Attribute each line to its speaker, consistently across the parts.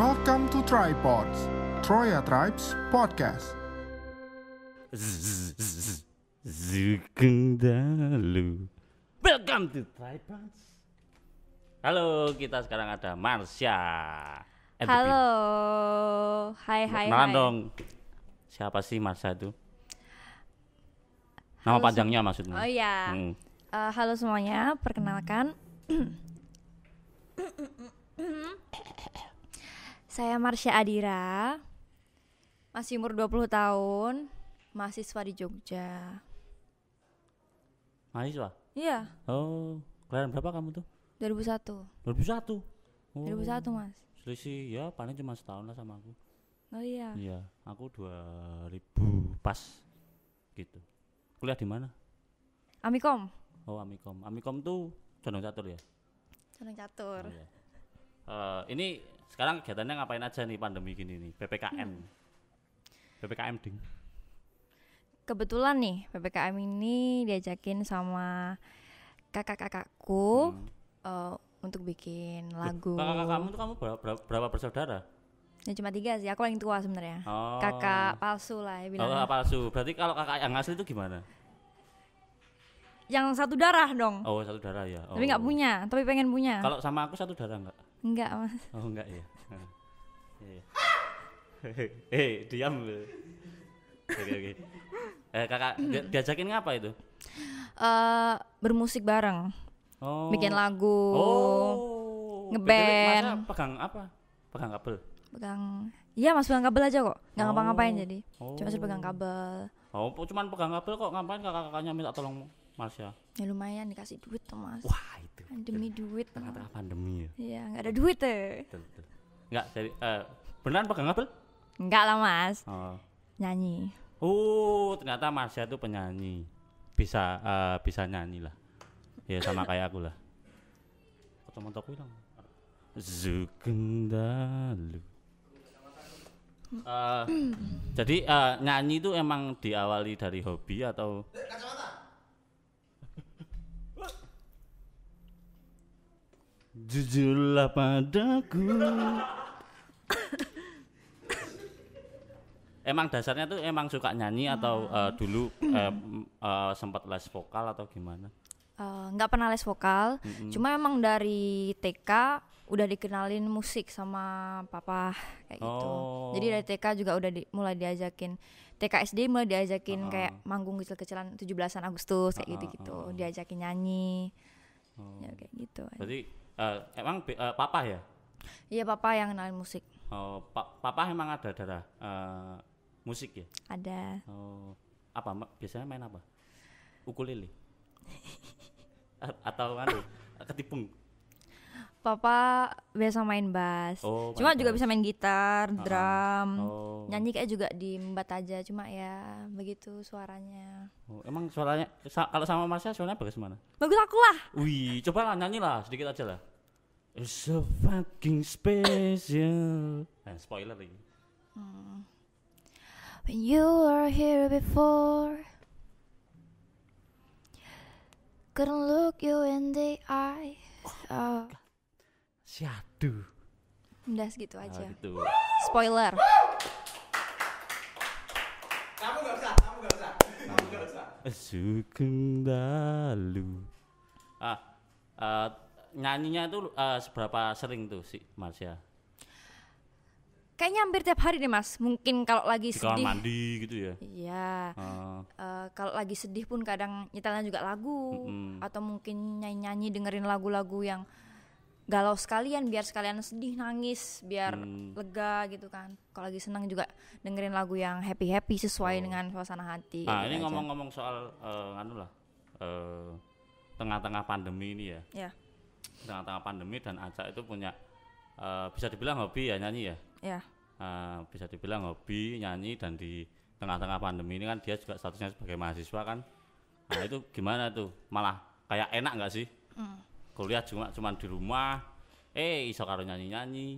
Speaker 1: Welcome to Tripods, Troya Tribes Podcast.
Speaker 2: Sugeng Dalu. Welcome to Tripods. Halo, kita sekarang ada Marsha.
Speaker 3: Halo, hai.
Speaker 2: Dong. Siapa sih Marsha itu? Nama panjangnya maksudnya?
Speaker 3: Oh iya. Halo semuanya, perkenalkan. Saya Marsha Adira. Masih umur 20 tahun, mahasiswa di Jogja.
Speaker 2: Mahasiswa?
Speaker 3: Iya,
Speaker 2: Oh, kelahiran berapa kamu tuh?
Speaker 3: 2001.
Speaker 2: 2001. Oh,
Speaker 3: 2001, Mas.
Speaker 2: selisih ya paling cuma setahun lah sama aku.
Speaker 3: Oh iya.
Speaker 2: Iya, aku 2000 pas gitu. Kuliah di mana?
Speaker 3: Amikom.
Speaker 2: Oh, Amikom. Amikom tuh condong catur ya?
Speaker 3: Senang catur.
Speaker 2: Oh, iya. Ini sekarang kegiatannya ngapain aja nih pandemi gini nih? PPKM. PPKM ding.
Speaker 3: Kebetulan nih, PPKM ini diajakin sama kakak-kakakku untuk bikin lagu.
Speaker 2: Kakak kamu tuh berapa bersaudara?
Speaker 3: Ya cuma 3 sih, aku paling tua sebenarnya.
Speaker 2: Oh.
Speaker 3: Kakak palsu lah ya bilang.
Speaker 2: Oh, palsu. Berarti kalau kakak yang asli itu gimana?
Speaker 3: Yang satu darah dong.
Speaker 2: Oh, satu darah ya. Oh.
Speaker 3: Tapi nggak punya, tapi pengen punya.
Speaker 2: Kalau sama aku satu darah enggak?
Speaker 3: Enggak, Mas.
Speaker 2: Oh, enggak ya. Iya. Diam lu. Oke. Kakak diajakin ngapa itu?
Speaker 3: Bermusik bareng.
Speaker 2: Oh.
Speaker 3: Bikin lagu.
Speaker 2: Oh.
Speaker 3: Ngeband.
Speaker 2: Masa pegang apa? Pegang kabel.
Speaker 3: Iya, Mas, pegang kabel aja kok. Nggak ngapa-ngapain jadi.
Speaker 2: Oh.
Speaker 3: Cuma suruh pegang kabel.
Speaker 2: Oh, cuman pegang kabel kok, ngapain kakak-kakaknya minta tolong Marsha?
Speaker 3: Ya lumayan dikasih duit tuh, Mas.
Speaker 2: Wah, itu.
Speaker 3: Demi duit.
Speaker 2: Tengah-tengah pandemi ya.
Speaker 3: Iya, nggak ada duit deh.
Speaker 2: Betul. Enggak, jadi beneran pegang kabel?
Speaker 3: Enggak lah, Mas.
Speaker 2: Oh.
Speaker 3: Nyanyi.
Speaker 2: Oh, ternyata Marsha itu penyanyi. Bisa nyanyi lah. Ya sama kayak aku lah. Foto-fotoku hilang. Sugeng Dalu. Jadi nyanyi itu emang diawali dari hobi atau jujurlah padaku. Emang dasarnya tuh emang suka nyanyi atau dulu sempat les vokal atau gimana?
Speaker 3: Nggak pernah les vokal. Cuma emang dari TK udah dikenalin musik sama papa kayak gitu. Jadi dari TK juga udah mulai diajakin. TK SD mulai diajakin kayak manggung kecil-kecilan 17-an Agustus kayak gitu-gitu. Diajakin nyanyi. Ya kayak gitu.
Speaker 2: Berarti emang papa ya?
Speaker 3: Iya, papa yang kenalin musik.
Speaker 2: Oh, papa emang ada darah musik ya?
Speaker 3: Ada.
Speaker 2: Oh, apa biasanya main apa? Ukulele? Atau ketipung?
Speaker 3: Papa biasa main bass. Cuma juga bisa main gitar, drum. Nyanyi kayak juga diembat aja, cuma ya begitu suaranya.
Speaker 2: Oh, emang suaranya kalau sama Marsha suaranya bagus mana?
Speaker 3: Bagus aku lah.
Speaker 2: Wih, coba lah nyanyi lah sedikit aja lah. It's so fucking special. Spoiler lagi.
Speaker 3: When you were here before, couldn't look you in the eye.
Speaker 2: Syadu.
Speaker 3: Udah segitu aja.
Speaker 2: Gitu.
Speaker 3: Spoiler.
Speaker 1: Kamu gak usah.
Speaker 2: Sugeng Dalu. Nyanyinya itu seberapa sering tuh si Marsha?
Speaker 3: Kayaknya hampir tiap hari deh, Mas. Mungkin kalau lagi
Speaker 2: Di kamar
Speaker 3: sedih.
Speaker 2: mandi gitu ya?
Speaker 3: Iya. Kalau lagi sedih pun kadang nyetelnya juga lagu. Atau mungkin nyanyi-nyanyi dengerin lagu-lagu yang galau sekalian, biar sekalian sedih nangis, biar lega gitu kan. Kalau lagi senang juga dengerin lagu yang happy-happy sesuai dengan suasana hati.
Speaker 2: Nah,
Speaker 3: gitu
Speaker 2: ini
Speaker 3: aja.
Speaker 2: ngomong-ngomong soal tengah-tengah pandemi ini ya.
Speaker 3: Ya.
Speaker 2: Tengah-tengah pandemi dan Aca itu punya bisa dibilang hobi ya nyanyi ya.
Speaker 3: Ya.
Speaker 2: Bisa dibilang hobi nyanyi, dan di tengah-tengah pandemi ini kan dia juga statusnya sebagai mahasiswa kan. Nah, itu gimana tuh? Malah kayak enak nggak sih? Kuliah cuma di rumah, iso karo nyanyi-nyanyi.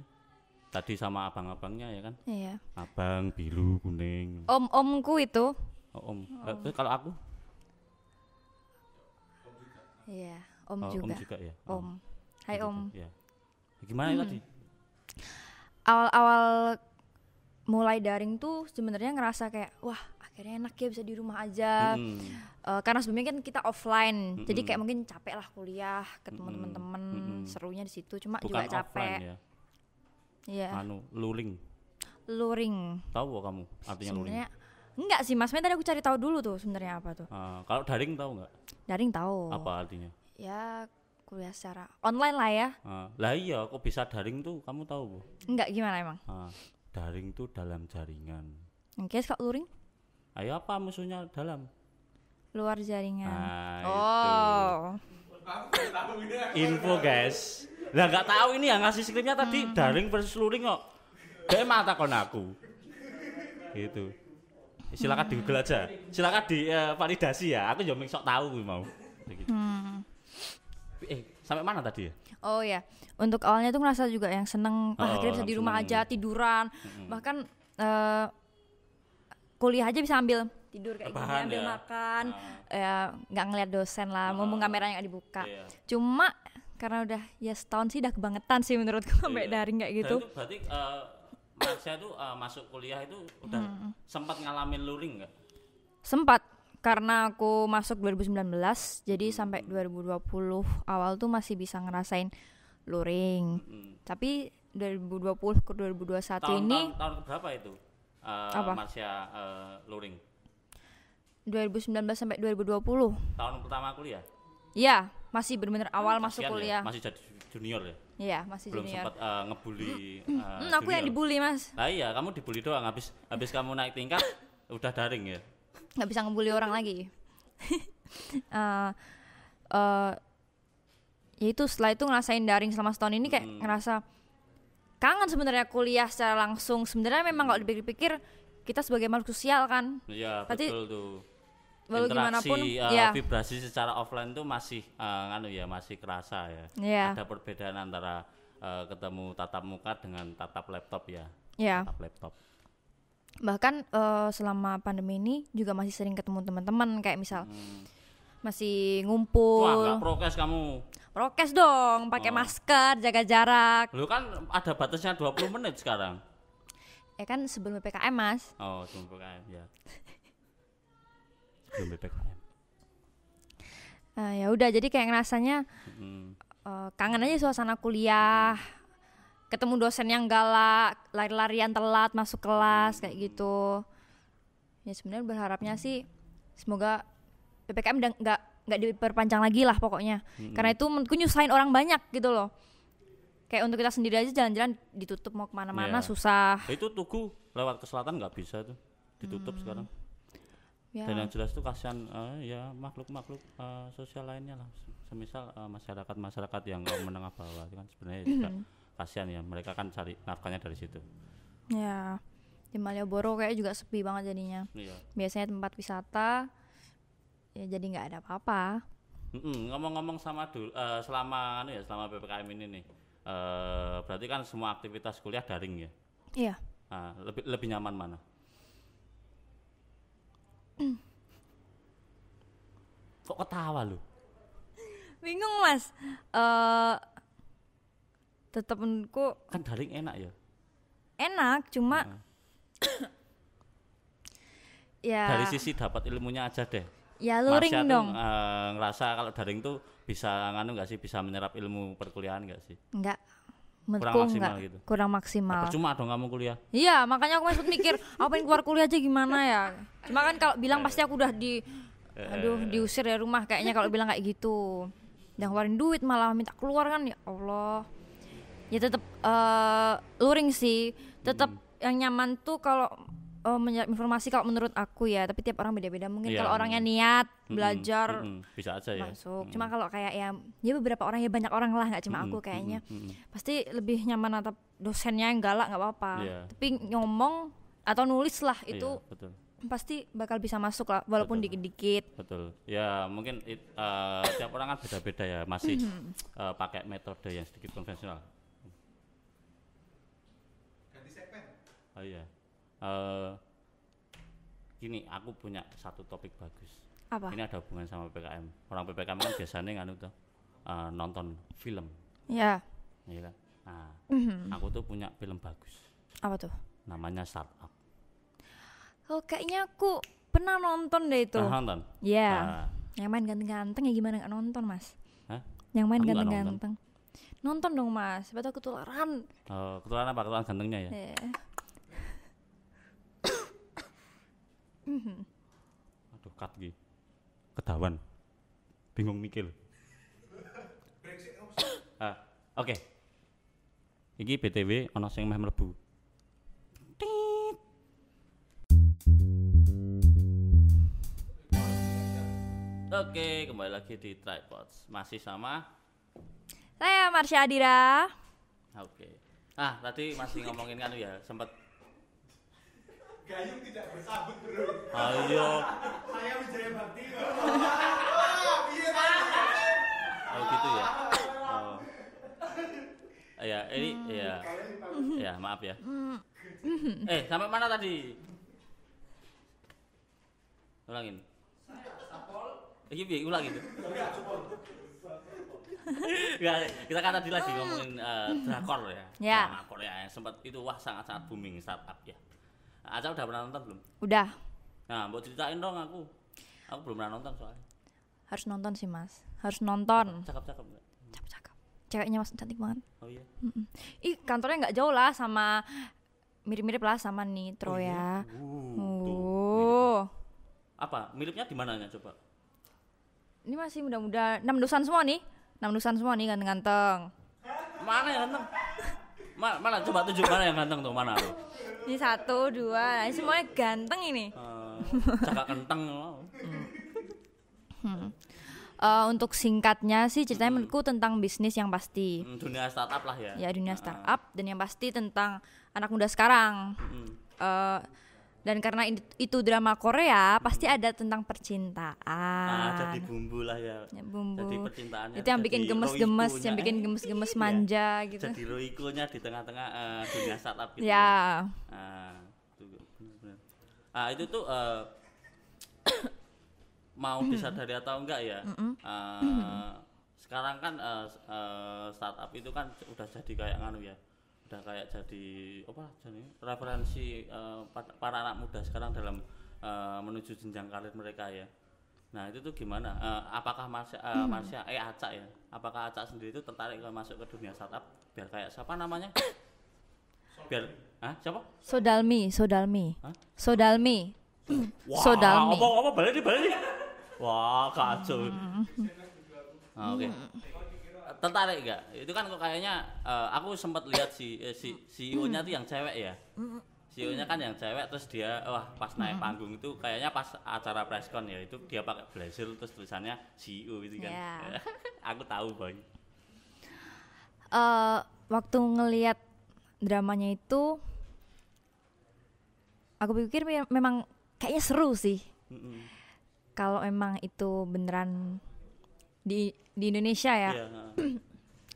Speaker 2: Tadi sama abang-abangnya ya kan?
Speaker 3: Iya.
Speaker 2: Abang, biru, kuning.
Speaker 3: Omku itu.
Speaker 2: Oh, om. Kalau aku?
Speaker 3: Iya, om juga.
Speaker 2: Om juga ya.
Speaker 3: Om. Hai Om.
Speaker 2: Ya. Gimana tadi?
Speaker 3: awal-awal mulai daring tuh sebenarnya ngerasa kayak wah akhirnya enak ya bisa di rumah aja. Karena sebelumnya kan kita offline, jadi kayak mungkin capek lah kuliah, ketemu teman-teman, serunya di situ. Cuma
Speaker 2: Bukan
Speaker 3: juga capek.
Speaker 2: ya.
Speaker 3: Iya.
Speaker 2: Luring. Tahu gak kamu artinya
Speaker 3: Sebenarnya
Speaker 2: luring?
Speaker 3: enggak sih Mas, tadi aku cari tahu dulu tuh sebenarnya apa tuh.
Speaker 2: Kalau daring tahu nggak?
Speaker 3: Daring tahu.
Speaker 2: Apa artinya?
Speaker 3: Ya kuliah secara online lah ya.
Speaker 2: Lah iya, kok bisa daring tuh? Kamu tahu bu?
Speaker 3: Enggak gimana emang?
Speaker 2: Daring tuh dalam jaringan.
Speaker 3: Oke, kalau luring?
Speaker 2: Ayo apa musuhnya dalam?
Speaker 3: Luar jaringan.
Speaker 2: Itu. Info guys. Lah nggak tahu ini yang ngasih skripnya tadi daring versus luring kok. Dia mata kon aku. Gitu. Silakan di Google aja. Silakan di validasi ya. Aku juga sok tahu mau. Gitu. Sampai mana tadi ya?
Speaker 3: Oh ya, untuk awalnya tuh ngerasa juga yang seneng, akhirnya bisa di rumah aja tiduran, bahkan kuliah aja bisa ambil tidur kayak gini, ambil makan, ya nggak ngeliat dosen lah, mumpung kameranya nggak dibuka. Cuma karena udah ya setahun sih udah kebangetan sih menurutku sampai daring kayak gitu.
Speaker 2: Dan itu berarti Marsha tuh masuk kuliah itu udah sempat ngalamin luring nggak?
Speaker 3: Sempat. Karena aku masuk 2019, jadi sampai 2020 awal tuh masih bisa ngerasain luring. Tapi 2020 ke 2021 ini
Speaker 2: tahun berapa itu? Marsha luring?
Speaker 3: 2019 sampai 2020.
Speaker 2: Tahun pertama kuliah?
Speaker 3: Iya, masih benar-benar awal masuk kuliah.
Speaker 2: Ya? Masih jadi junior ya?
Speaker 3: Iya, masih
Speaker 2: belum
Speaker 3: junior.
Speaker 2: Belum sempat ngebully
Speaker 3: aku yang dibully, Mas.
Speaker 2: Nah iya, kamu dibully doang, habis kamu naik tingkat udah daring ya?
Speaker 3: Nggak bisa ngebully orang lagi. Ya itu setelah itu ngerasain daring selama setahun ini kayak ngerasa kangen sebenarnya kuliah secara langsung. Sebenarnya memang kalau dipikir-pikir kita sebagai makhluk sosial kan.
Speaker 2: Iya betul tuh.
Speaker 3: Walau
Speaker 2: interaksi
Speaker 3: gimana pun,
Speaker 2: vibrasi secara offline tuh masih masih kerasa ya. Ada perbedaan antara ketemu tatap muka dengan tatap laptop ya. Tatap laptop. Bahkan
Speaker 3: selama pandemi ini juga masih sering ketemu teman-teman kayak misal masih ngumpul.
Speaker 2: Wah, nggak prokes kamu?
Speaker 3: Prokes dong, pakai masker, jaga jarak.
Speaker 2: Lu kan ada batasnya 20 menit sekarang.
Speaker 3: Ya kan sebelum PPKM, Mas.
Speaker 2: Oh, sebelum PPKM ya. Sebelum PPKM.
Speaker 3: Ya udah, jadi kayak ngerasanya kangen aja suasana kuliah. Ketemu dosen yang galak, lari-larian telat masuk kelas kayak gitu. Ya sebenarnya berharapnya sih semoga PPKM nggak diperpanjang lagi lah pokoknya. Karena itu menurutku nyusahin orang banyak gitu loh. Kayak untuk kita sendiri aja jalan-jalan ditutup mau kemana-mana susah.
Speaker 2: Itu Tugu lewat ke selatan nggak bisa tuh, ditutup sekarang. Ya. Dan yang jelas tuh kasihan ya makhluk-makhluk sosial lainnya lah. Semisal masyarakat yang menengah bawah itu kan sebenarnya juga kasihan ya, mereka kan cari nafkahnya dari situ. Ya, di Malioboro kayak juga sepi banget jadinya. Iya. Biasanya tempat wisata ya jadi nggak ada apa-apa. Ngomong-ngomong selama PPKM ini nih, berarti kan semua aktivitas kuliah daring ya? Iya. Lebih nyaman mana? Kok ketawa lu? Bingung Mas. Tetap menurutku kan daring enak ya. Enak, cuma ya dari sisi dapat ilmunya aja deh. Ya luring Marsha dong. Ngerasa kalau daring tuh bisa nggak sih, bisa menyerap ilmu perkuliahan nggak sih? Enggak. Kurang maksimal gitu. Kurang maksimal. Percuma dong kamu kuliah. Iya, makanya aku masih mikir apa yang keluar kuliah aja gimana ya. Cuma kan kalau bilang pasti aku udah diusir dari rumah kayaknya kalau bilang kayak gitu. Yang keluarin duit malah minta keluar kan, ya Allah. Ya tetap luring sih, tetap yang nyaman tuh kalau menyerap informasi kalau menurut aku ya, tapi tiap orang beda-beda. Mungkin kalau orangnya niat belajar bisa aja ya masuk. Cuma kalau kayak ya beberapa orang, ya banyak orang lah, nggak cuma aku kayaknya. Pasti lebih nyaman atau dosennya yang galak nggak apa-apa. Tapi ngomong atau nulis lah itu betul. Pasti bakal bisa masuk lah walaupun dikit-dikit. Betul. Ya mungkin tiap orang kan beda-beda ya, masih pakai metode yang sedikit konvensional. Oh iya. Gini, aku punya satu topik bagus. Apa? Ini ada hubungan sama PPKM. Orang PPKM kan biasanya nonton film. Iya. Iya kan? Nah, aku tuh punya film bagus.
Speaker 3: Apa tuh?
Speaker 2: Namanya Startup.
Speaker 3: Oh, kayaknya aku pernah nonton deh itu.
Speaker 2: Nonton?
Speaker 3: Iya. Yang main ganteng-ganteng ya gimana nggak nonton, Mas?
Speaker 2: Hah?
Speaker 3: Yang main
Speaker 2: Aku nggak
Speaker 3: ganteng-ganteng. Nonton dong, Mas. Siapa tahu ketularan.
Speaker 2: Ketularan apa? Ketularan gantengnya ya? Aduh, cut gitu. Ketahuan. Bingung mikir. Oke. Iki BTW ana sing meh mlebu. Oke, kembali lagi di Tripods. Masih sama
Speaker 3: Saya Marsha Adira.
Speaker 2: Oke. Tadi masih ngomongin kan ya, sempat
Speaker 4: Gayung tidak bersabut bro.
Speaker 2: Ayo.
Speaker 4: Saya Wijaya Bakti.
Speaker 2: Oh gitu ya. Ya, ini ya maaf ya. Sampai mana tadi? Ulangin. Iki piye ulangin. Ya, kita kan tadi lagi ngomongin drakor ya. Drama Korea yang sempat itu sangat-sangat booming startup ya. Aca udah pernah nonton belum?
Speaker 3: Udah.
Speaker 2: Nah, mau ceritain dong aku. Aku belum pernah nonton soalnya.
Speaker 3: Harus nonton sih, Mas. Harus nonton.
Speaker 2: Cakep-cakep enggak?
Speaker 3: Cakep-cakep. Ceweknya Mas cantik banget.
Speaker 2: Oh iya.
Speaker 3: Ih, kantornya nggak jauh lah sama mirip-mirip lah sama Nitro ya.
Speaker 2: Apa? Miripnya di mananya coba?
Speaker 3: Ini masih muda-muda, 6 dusan semua nih. 6 dusan semua nih ganteng-ganteng.
Speaker 2: Mana yang ganteng? Mana coba tunjuk mana yang ganteng tuh, mana tuh?
Speaker 3: Ini 1, 2, nah, ini semuanya ganteng ini.
Speaker 2: Cakak kenteng.
Speaker 3: Untuk singkatnya sih ceritanya menurutku tentang bisnis yang pasti.
Speaker 2: Dunia startup lah ya.
Speaker 3: Ya, dunia startup dan yang pasti tentang anak muda sekarang. Dan karena itu drama Korea, pasti ada tentang percintaan.
Speaker 2: Jadi bumbu lah ya.
Speaker 3: Bumbu.
Speaker 2: Jadi percintaannya.
Speaker 3: Itu yang bikin gemes-gemes, yang bikin gemes-gemes manja gitu.
Speaker 2: Jadi Roiko-nya di tengah-tengah dunia startup gitu.
Speaker 3: Ya.
Speaker 2: Itu benar-benar. Itu tuh mau disadari atau enggak ya? Sekarang kan startup itu kan udah jadi kayak nganu ya. Udah kayak jadi referensi para anak muda sekarang dalam menuju jenjang karir mereka ya. Nah itu tuh gimana? Apakah Aca ya? Apakah Aca sendiri itu tertarik kalau masuk ke dunia startup? Biar kayak siapa namanya? Siapa?
Speaker 3: Sodalmi.
Speaker 2: Hah?
Speaker 3: Sodalmi.
Speaker 2: Wah,
Speaker 3: Sodalmi.
Speaker 2: Apa balik nih? Wah kacau. Oke. Tertarik enggak? Itu kan kok kayaknya aku sempat lihat si CEO-nya tuh yang cewek ya. CEO-nya kan yang cewek terus dia pas naik panggung itu kayaknya pas acara presscon ya itu dia pakai blazer terus tulisannya CEO gitu kan. Yeah. Aku tahu boy.
Speaker 3: Waktu ngelihat dramanya itu aku pikir memang kayaknya seru sih. Kalau emang itu beneran di Indonesia ya.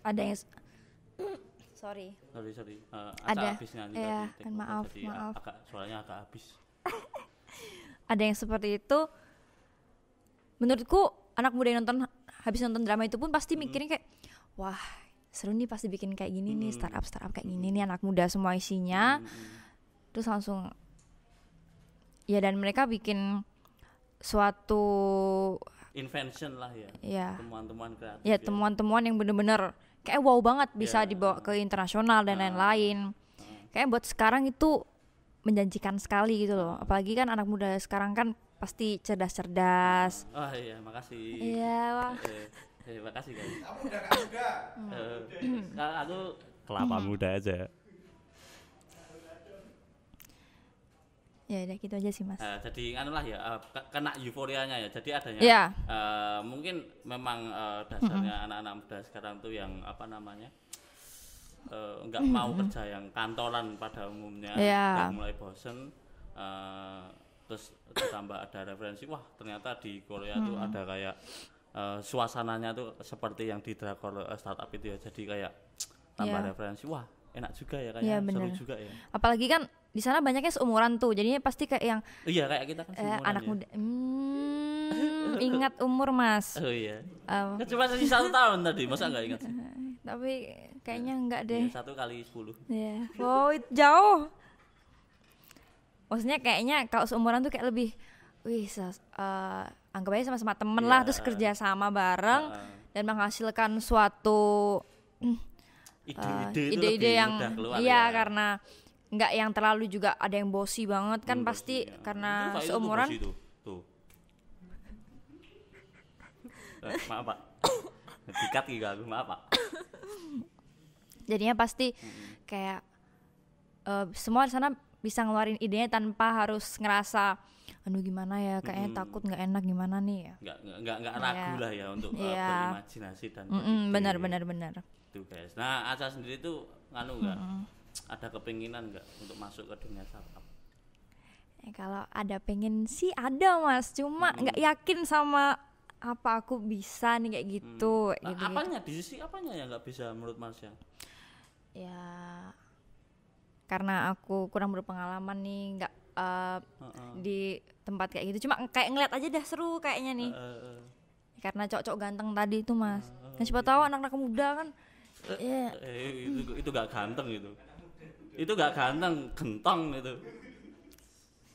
Speaker 3: Ada yang sorry.
Speaker 2: Ada habisnya
Speaker 3: ya kan maaf.
Speaker 2: Suaranya agak habis.
Speaker 3: Ada yang seperti itu. Menurutku anak muda yang habis nonton drama itu pun pasti mikirnya kayak wah seru nih pasti bikin kayak gini nih startup kayak gini nih anak muda semua isinya. Terus langsung ya dan mereka bikin suatu invention
Speaker 2: lah ya.
Speaker 3: Ya.
Speaker 2: Temuan-temuan kreatif.
Speaker 3: Ya, temuan-temuan yang bener-bener kayak wow banget bisa dibawa ke internasional dan lain-lain. Kayak buat sekarang itu menjanjikan sekali gitu loh. Apalagi kan anak muda sekarang kan pasti cerdas-cerdas.
Speaker 2: Oh iya, makasih.
Speaker 3: Iya, wah.
Speaker 2: Makasih guys.
Speaker 4: Kamu udah kan juga.
Speaker 2: Aku kelapa muda aja.
Speaker 3: Ya udah gitu aja sih mas.
Speaker 2: Jadi anulah ya kena euforianya ya. Jadi adanya mungkin memang dasarnya anak-anak muda sekarang tuh yang apa namanya nggak mau kerja yang kantoran pada umumnya, udah mulai bosen. Terus ditambah ada referensi, wah ternyata di Korea tuh ada kayak suasananya tuh seperti yang di drakor startup itu ya. Jadi kayak tambah referensi, wah enak juga ya kayak seru juga ya.
Speaker 3: Apalagi kan di sana banyaknya seumuran tuh, jadinya pasti kayak yang
Speaker 2: kayak kita kan
Speaker 3: anak
Speaker 2: ya.
Speaker 3: muda. Ingat umur mas.
Speaker 2: Oh iya. Cuma sih 1 tahun tadi, masa nggak ingat sih?
Speaker 3: Tapi kayaknya enggak deh.
Speaker 2: 1 kali 10.
Speaker 3: Iya. Wow, jauh. Maksudnya kayaknya kalau seumuran tuh kayak lebih anggap aja sama-sama temen lah, terus kerja sama bareng dan menghasilkan suatu ide-ide yang iya, karena nggak yang terlalu juga ada yang bosi banget kan, pasti karena seumuran.
Speaker 2: Tuh. Maaf Pak. Dikat gitu aku, maaf Pak.
Speaker 3: Jadinya pasti kayak semua di sana bisa ngeluarin idenya tanpa harus ngerasa aduh gimana ya, kayaknya takut nggak enak gimana nih ya.
Speaker 2: Nggak ragu lah ya untuk berimajinasi dan
Speaker 3: benar.
Speaker 2: Itu guys. Nah, Aca sendiri tuh nggak ada kepinginan nggak untuk masuk ke dunia startup?
Speaker 3: Kalau ada pengen sih ada Mas, cuma nggak yakin sama apa aku bisa nih kayak gitu.
Speaker 2: Nah, apanya di sisi apanya yang nggak bisa menurut Mas ya? Ya
Speaker 3: karena aku kurang berpengalaman nih, nggak di tempat kayak gitu, cuma kayak ngeliat aja dah seru kayaknya nih. Karena cowok-cowok ganteng tadi itu Mas. Nah, siapa tahu anak-anak muda kan
Speaker 2: itu gak ganteng itu. Itu gak ganteng, gentong itu.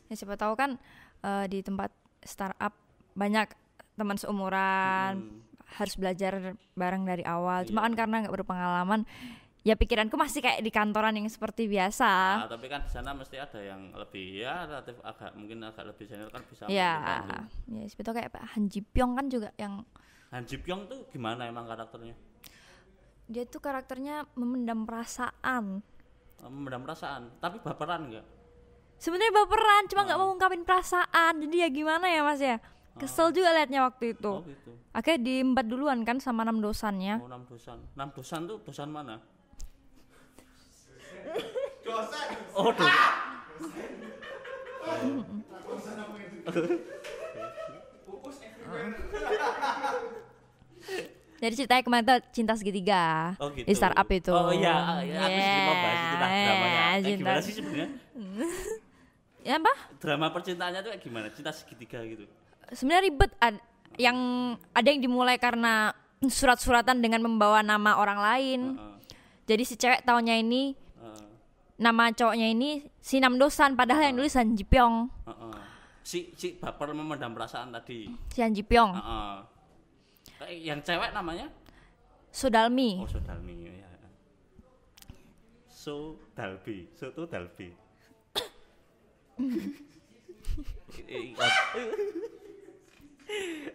Speaker 3: Ya siapa tahu kan di tempat startup banyak teman seumuran, harus belajar bareng dari awal. Cuma kan karena nggak berpengalaman, ya pikiranku masih kayak di kantoran yang seperti biasa.
Speaker 2: Nah, tapi kan di sana mesti ada yang lebih relatif mungkin agak lebih senior kan bisa.
Speaker 3: Ya seperti kayak Pak Han Ji Pyong kan juga yang.
Speaker 2: Han Ji Pyong tuh gimana emang karakternya?
Speaker 3: Dia tuh karakternya memendam perasaan.
Speaker 2: Memendam perasaan, tapi baperan enggak?
Speaker 3: Sebenarnya baperan, cuma nggak mau ngungkapin perasaan. Jadi ya gimana ya Mas ya? Kesel juga liatnya waktu itu.
Speaker 2: Gitu.
Speaker 3: Akhirnya diembat duluan kan sama 6 dosannya.
Speaker 2: 6 dosan. 6 dosan tuh dosan mana?
Speaker 4: Dosan.
Speaker 2: Oh, dosan.
Speaker 3: Jadi ceritanya kemarin tuh cinta segitiga
Speaker 2: gitu.
Speaker 3: Di startup itu.
Speaker 2: Oh iya, aku sih mau bahas itu dramanya. Gimana sih sebenarnya?
Speaker 3: Ya apa?
Speaker 2: Drama percintaannya tuh kayak gimana? Cinta segitiga gitu.
Speaker 3: Sebenarnya ribet, ada yang dimulai karena surat-suratan dengan membawa nama orang lain. Jadi si cewek taunya ini nama cowoknya ini si Namdosan, padahal yang nulis Han Ji Pyong.
Speaker 2: Si baper memendam perasaan tadi.
Speaker 3: Si Han Ji Pyong.
Speaker 2: Yang cewek namanya?
Speaker 3: Sodalmi.
Speaker 2: Oh, Sodalmi ya. Sodalbi.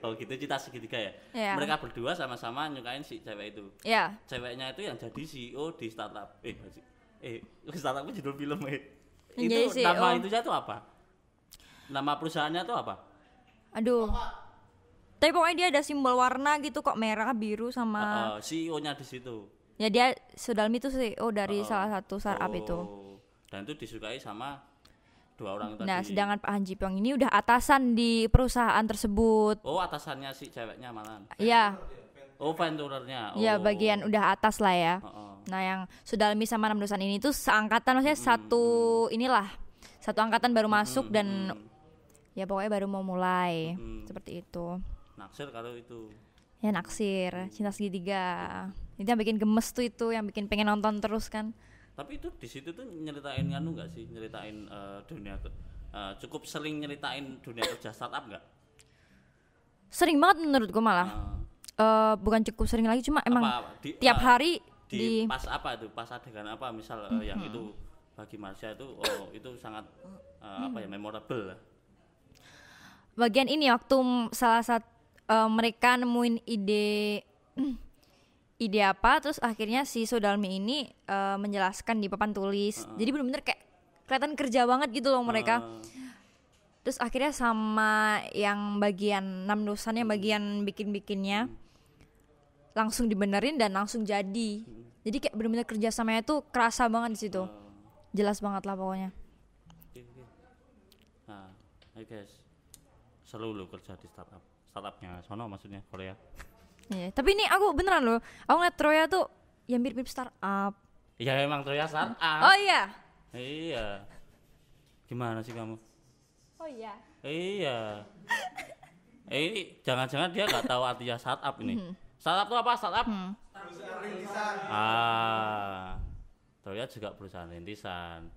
Speaker 2: Oh gitu, cinta segitiga ya? Yeah. Mereka berdua sama-sama nyukain si cewek itu.
Speaker 3: Iya. Yeah.
Speaker 2: Ceweknya itu yang jadi CEO di startup. Startupnya judul film
Speaker 3: Itu
Speaker 2: CEO. Nama itunya tuh apa? Nama perusahaannya tuh apa?
Speaker 3: Aduh. Tapi pokoknya dia ada simbol warna gitu kok, merah, biru sama.
Speaker 2: CEO-nya di situ.
Speaker 3: Ya dia Sodalmi itu CEO dari salah satu startup itu.
Speaker 2: Dan itu disukai sama 2 orang tadi.
Speaker 3: Nah, sedangkan Pak Han Ji Pyong ini udah atasan di perusahaan tersebut.
Speaker 2: Oh, atasannya si ceweknya malah.
Speaker 3: Iya.
Speaker 2: Oh, venturernya.
Speaker 3: Iya, bagian udah atas lah ya. Nah, yang Sodalmi sama Namdosan ini tuh seangkatan, maksudnya satu angkatan baru masuk dan ya pokoknya baru mau mulai. Seperti itu.
Speaker 2: Naksir kalau itu.
Speaker 3: Ya naksir, cinta segitiga. Itu yang bikin gemes tuh, itu yang bikin pengen nonton terus kan.
Speaker 2: Tapi itu di situ tuh nyeritain enggak sih? Nyeritain dunia cukup sering nyeritain dunia kerja startup enggak?
Speaker 3: Sering banget menurutku malah. Bukan cukup sering lagi, cuma emang tiap hari
Speaker 2: di pas apa itu? Pas adegan apa? Misal yang itu bagi Marsha itu itu sangat memorable lah.
Speaker 3: Bagian ini waktu salah satu mereka nemuin ide apa, terus akhirnya si Sodalmi ini menjelaskan di papan tulis. Jadi benar-benar kayak kelihatan kerja banget gitu loh mereka. Terus akhirnya sama yang bagian Namdosan yang bagian bikin-bikinnya langsung dibenerin dan langsung jadi. Jadi kayak benar-benar kerjasamanya tuh kerasa banget di situ. Jelas banget lah pokoknya.
Speaker 2: Nah, guys, seru lo kerja di startupnya sono maksudnya Korea.
Speaker 3: Iya, tapi ini aku beneran loh. Aku ngeliat Troya tuh yang mirip-mirip startup.
Speaker 2: Iya, emang Troya startup.
Speaker 3: Oh iya.
Speaker 2: Iya. Gimana sih kamu?
Speaker 3: Oh iya.
Speaker 2: Iya. Ini jangan-jangan dia nggak tahu artinya startup ini. Startup tuh apa? Startup? Troya juga perusahaan rintisan.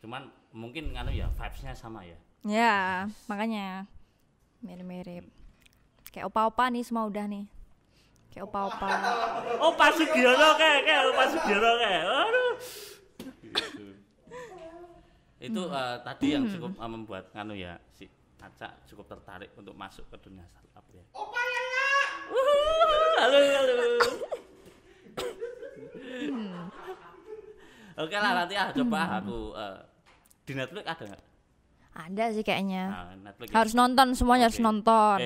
Speaker 2: Cuman mungkin ya vibes-nya sama ya.
Speaker 3: Ya, makanya mirip-mirip. Kayak opa-opa nih semua udah nih. Kayak opa-opa.
Speaker 2: Opa Sugiono kayak Opa Sugiono kayak. Aduh. Gitu. Itu tadi yang cukup membuat ya si Aca cukup tertarik untuk masuk ke dunia startup ya.
Speaker 4: Opa Yaya.
Speaker 2: Halo. Oke lah nanti coba aku di Netflix ada nggak?
Speaker 3: Ada sih kayaknya.
Speaker 2: Netflix
Speaker 3: harus nonton semuanya harus nonton.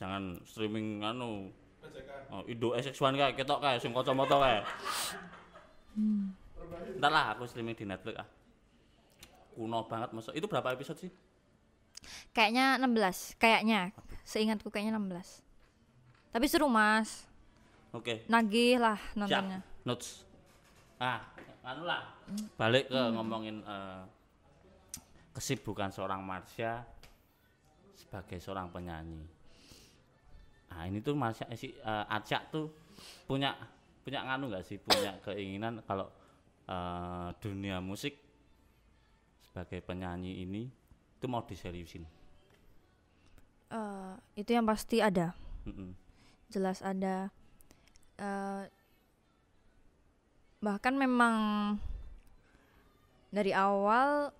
Speaker 2: Jangan streaming Indo SX1 kayak ketok kayak sing kacamata kayak. Entar lah aku streaming di Netflix Kuno banget masa. Itu berapa episode sih?
Speaker 3: Kayaknya 16, kayaknya. Seingatku kayaknya 16. Tapi seru, Mas.
Speaker 2: Oke.
Speaker 3: Nagih lah nontonnya.
Speaker 2: Siap. Notes. Balik ke ngomongin kesibukan seorang Marsha sebagai seorang penyanyi. Ini tuh Marsha Aca tuh punya enggak sih, punya keinginan kalau dunia musik sebagai penyanyi ini itu mau diseriusin?
Speaker 3: Itu yang pasti ada. Jelas ada. Bahkan memang dari awal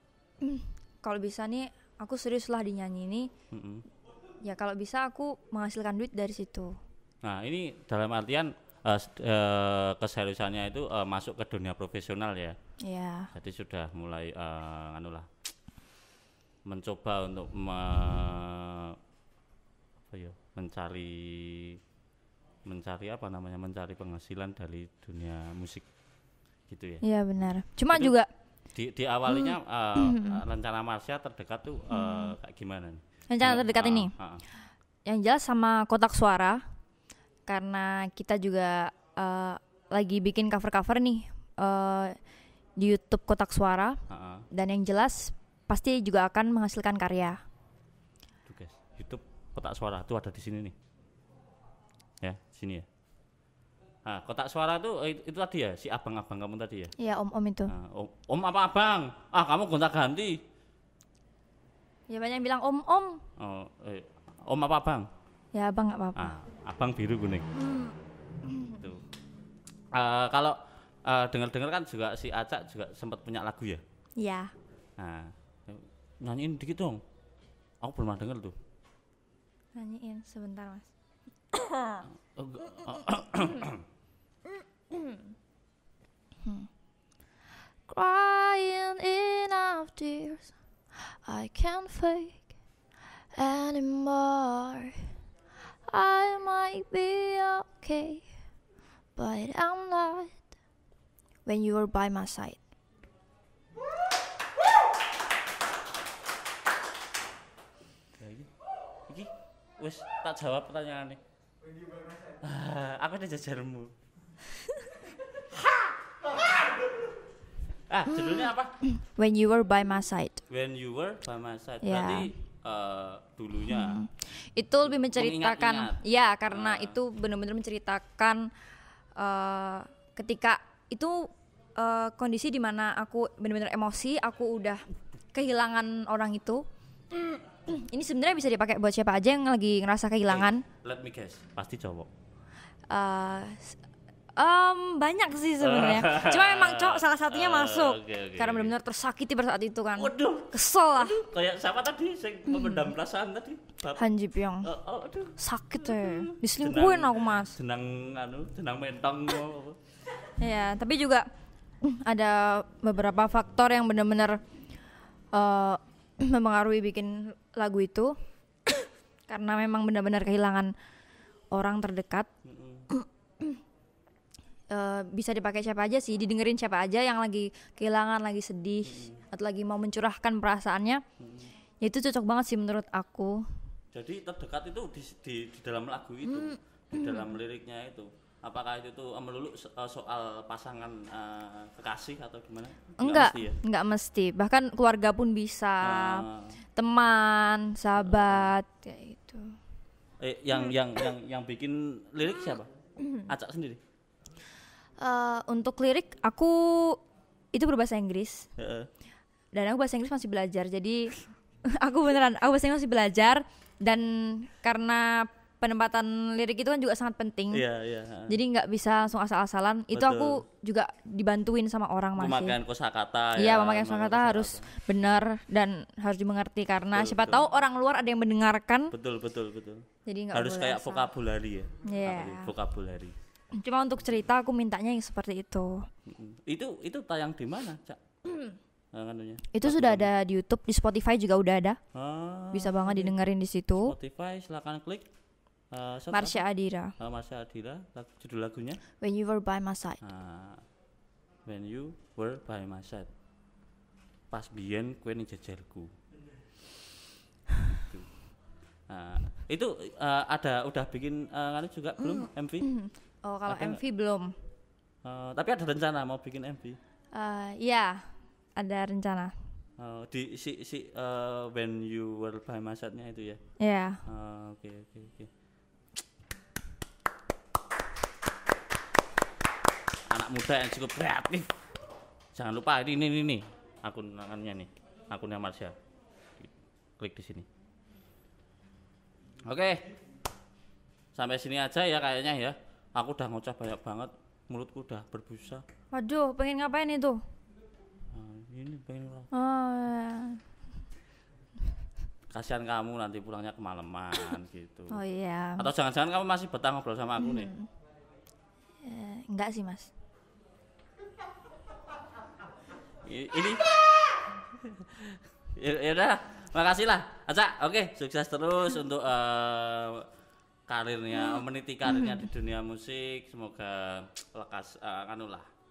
Speaker 3: kalau bisa nih aku serius lah di nyanyi ini. Ya kalau bisa aku menghasilkan duit dari situ.
Speaker 2: Nah ini dalam artian keseriusannya itu masuk ke dunia profesional ya.
Speaker 3: Iya.
Speaker 2: Jadi sudah mulai mencoba untuk mencari penghasilan dari dunia musik gitu ya.
Speaker 3: Iya benar. Cuma
Speaker 2: itu
Speaker 3: juga
Speaker 2: di awalnya rencana Marsha terdekat tuh kayak gimana nih?
Speaker 3: Rencana terdekat ini. Yang jelas sama Kotak Suara. Karena kita juga lagi bikin cover-cover nih di YouTube Kotak Suara. Dan yang jelas pasti juga akan menghasilkan karya.
Speaker 2: Tuh guys, YouTube Kotak Suara tuh ada di sini nih. Ya, sini ya. Kotak Suara tuh itu tadi ya, si abang-abang kamu tadi ya?
Speaker 3: Iya, om-om itu.
Speaker 2: Om apa abang? Kamu gonta-ganti.
Speaker 3: Ya banyak yang bilang om-om.
Speaker 2: Om apa abang?
Speaker 3: Ya abang nggak apa-apa.
Speaker 2: Abang biru kuning. Tuh. Kalau dengar-dengar kan juga si Aca juga sempat punya lagu ya?
Speaker 3: Iya.
Speaker 2: Nyanyiin dikit dong. Aku belum pernah denger tuh.
Speaker 3: Nyanyiin sebentar mas. Crying enough tears I can't fake anymore. I might be okay, but I'm not when you were by my side.
Speaker 2: Iki wis tak jawab pertanyaannya. Aku udah jajarmu. Judulnya apa?
Speaker 3: When you were by my side.
Speaker 2: When you were by my side.
Speaker 3: Yeah.
Speaker 2: Berarti dulunya.
Speaker 3: Itu lebih menceritakan. Ya, karena itu benar-benar menceritakan ketika itu kondisi di mana aku benar-benar emosi, aku udah kehilangan orang itu. Ini sebenarnya bisa dipakai buat siapa aja yang lagi ngerasa kehilangan.
Speaker 2: Let me guess, pasti cowok.
Speaker 3: Banyak sih sebenarnya. Cuma memang cowok salah satunya masuk.
Speaker 2: Okay.
Speaker 3: Karena benar-benar tersakiti pada saat itu kan.
Speaker 2: Waduh,
Speaker 3: kesel lah.
Speaker 2: Kayak siapa tadi yang memendam perasaan tadi?
Speaker 3: Han Ji Pyong.
Speaker 2: Aduh.
Speaker 3: Sakit diselingkuhin aku mas.
Speaker 2: Jenang mentong.
Speaker 3: Ya, tapi juga ada beberapa faktor yang benar-benar mempengaruhi bikin lagu itu. Karena memang benar-benar kehilangan orang terdekat. Bisa dipakai siapa aja sih, didengerin siapa aja yang lagi kehilangan, lagi sedih atau lagi mau mencurahkan perasaannya. Ya itu cocok banget sih menurut aku.
Speaker 2: Jadi terdekat itu di dalam lagu itu, di dalam liriknya itu. Apakah itu tuh melulu soal pasangan kekasih atau gimana? Enggak mesti.
Speaker 3: Bahkan keluarga pun bisa, teman, sahabat, kayak itu.
Speaker 2: Yang bikin lirik siapa? Acak sendiri.
Speaker 3: Untuk lirik aku itu berbahasa Inggris.
Speaker 2: Heeh.
Speaker 3: Dan aku bahasa Inggris masih belajar. Jadi aku bahasa Inggris masih belajar, dan karena penempatan lirik itu kan juga sangat penting.
Speaker 2: Iya.
Speaker 3: Jadi nggak bisa langsung asal-asalan. Itu aku juga dibantuin sama orang masih.
Speaker 2: Pemakaian kosakata.
Speaker 3: Iya, pemakaian kosakata harus benar dan harus dimengerti, karena siapa tahu orang luar ada yang mendengarkan.
Speaker 2: Betul.
Speaker 3: Jadi nggak
Speaker 2: Harus
Speaker 3: boleh
Speaker 2: kayak
Speaker 3: asal.
Speaker 2: vokabulari ya.
Speaker 3: Iya.
Speaker 2: Apa itu? Vokabulari.
Speaker 3: Cuma untuk cerita aku mintanya yang seperti itu.
Speaker 2: Itu tayang di mana, Cak? Anunya.
Speaker 3: Itu sudah ada di YouTube, di Spotify juga udah ada. Bisa banget didengerin di situ.
Speaker 2: Spotify silakan klik.
Speaker 3: Marsha Adira.
Speaker 2: Marsha Adira, judul lagunya
Speaker 3: When You Were By My Side.
Speaker 2: When You Were By My Side. Pas biyen kowe ning jejerku. Itu udah bikin kan juga belum MV?
Speaker 3: Oh, kalau
Speaker 2: Ada
Speaker 3: MV belum.
Speaker 2: Tapi ada rencana mau bikin MV.
Speaker 3: Iya, ada rencana.
Speaker 2: Di When You Were By My Side-nya itu ya.
Speaker 3: Iya.
Speaker 2: Oke. Anak muda yang cukup kreatif. Jangan lupa ini akunnya nih, akunnya Marsha. Klik di sini. Oke. Sampai sini aja ya kayaknya ya. Aku udah ngoceh banyak banget, mulutku udah berbusa.
Speaker 3: Waduh, pengen ngapain itu?
Speaker 2: Ini pengen kasihan kamu nanti pulangnya kemalaman gitu.
Speaker 3: Oh iya.
Speaker 2: Atau jangan-jangan kamu masih betah ngobrol sama aku nih?
Speaker 3: Enggak sih, Mas.
Speaker 2: Ini ya udah, makasih lah Aca. Oke, sukses terus untuk karirnya, meniti karirnya di dunia musik. Semoga lekas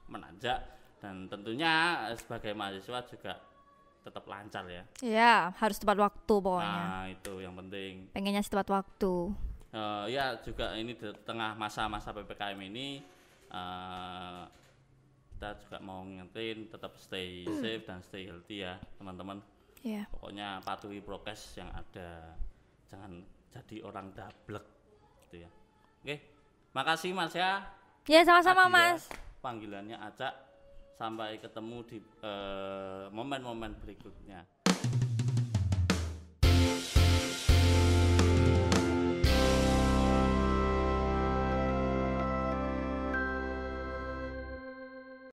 Speaker 2: menanjak, dan tentunya sebagai mahasiswa juga tetap lancar ya.
Speaker 3: Iya, harus tepat waktu pokoknya.
Speaker 2: Nah, itu yang penting.
Speaker 3: Pengennya tepat waktu.
Speaker 2: Ya juga ini di tengah masa-masa PPKM ini kita juga mau ngingetin tetap stay safe dan stay healthy ya teman-teman.
Speaker 3: Iya.
Speaker 2: Pokoknya patuhi prokes yang ada, jangan jadi orang dablek gitu ya. Oke, makasih Mas ya.
Speaker 3: Ya, sama-sama
Speaker 2: Adira,
Speaker 3: Mas.
Speaker 2: Panggilannya Aca. Sampai ketemu di momen-momen berikutnya.